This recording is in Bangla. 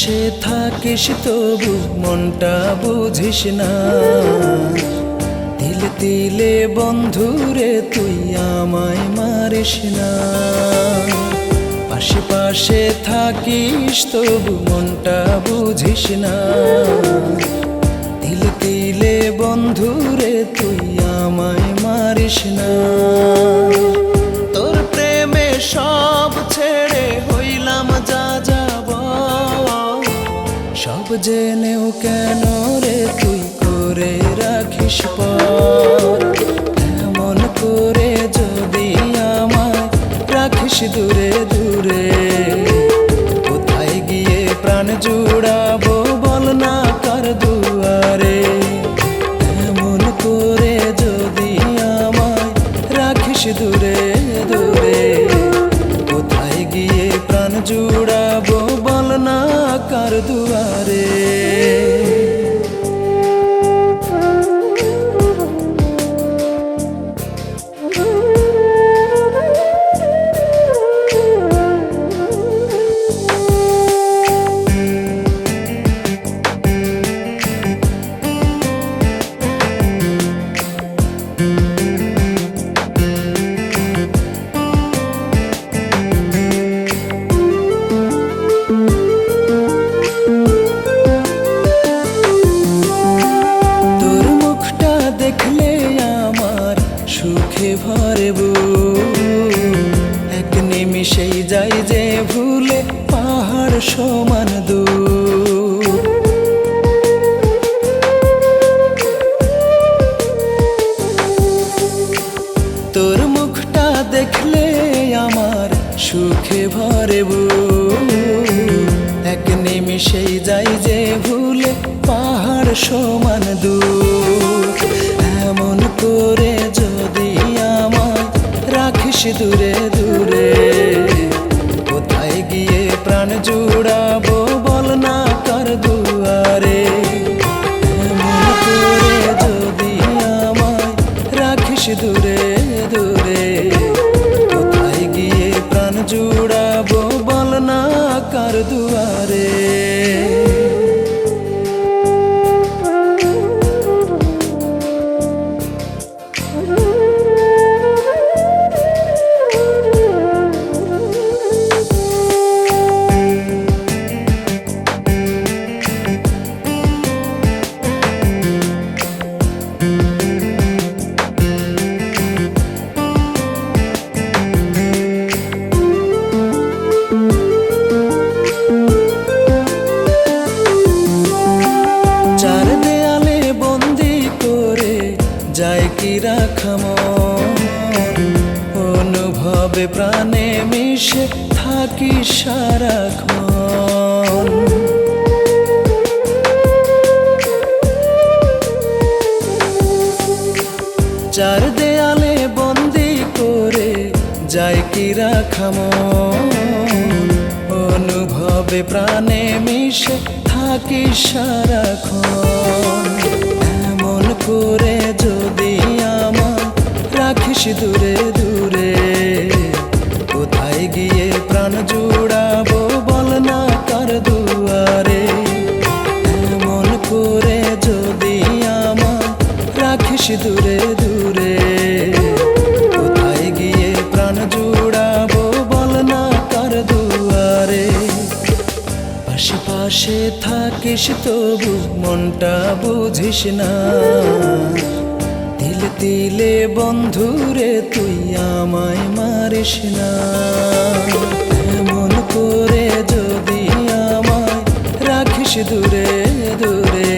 পাশে থাকিস তবু মনটা বুঝিস না। তিলে তিলে বন্ধুরে তুই আমায় মারিস না। পাশে পাশে থাকিস তবু মনটা বুঝিস না। তিলে তিলে বন্ধুরে তুই আমায় মারিস না। তোর প্রেমে সব ছেড়ে হইলাম যা যাব, সব জেনেও কেন রে তুই করে রাখিস পর। এমন করে যদি আমায় রাখিস দূরে দূরে, কোথায় গিয়ে প্রাণ জুড়াবো বল না কার দুয়ারে। এমন করে যদি আমায় রাখিস দূরে দূরে, কোথায় গিয়ে প্রাণ জুড়াবো বল না কার দুয়ারে। সুখে ভরে এক নিমিষেই যাই যে ভুলে পাহাড় সমান দূর। তোর মুখটা দেখলে আমার সুখে ভরে এক নিমিষেই যাই যে ভুলে পাহাড় সমান দূর। এমন করে যদি আমায় রাখিস দূরে দূরে, কোথায় গিয়ে প্রাণ জুড়াবো বল না কার দুয়ারে। এমন করে যদি আমায় রাখিস দূরে দূরে, কোথায় গিয়ে প্রাণ জুড়াবো বল না কার দুয়ারে। যায় কি রাখা মন, অনুভবে প্রাণে মিশে থাকি সারাক্ষণ। চার দেয়ালে বন্দি করে যায় কি রাখা মন, অনুভবে প্রাণে মিশে থাকি সারাক্ষণ। এমন করে যদি আমায় রাখিস দূরে দূরে, কোথায় গিয়ে প্রাণ জুড়াবো বল না কার দুয়ারে। এমন করে যদি আমায় রাখিস দূরে দূরে, কোথায় গিয়ে প্রাণ জুড়াবো বল না কার দুয়ারে। পাশে পাশে থাকিস তবু মনটা বুঝিস না। তিলে তিলে বন্ধুরে তুই আমায় মারিস না। এমন করে যদি আমায় রাখিস দূরে দূরে,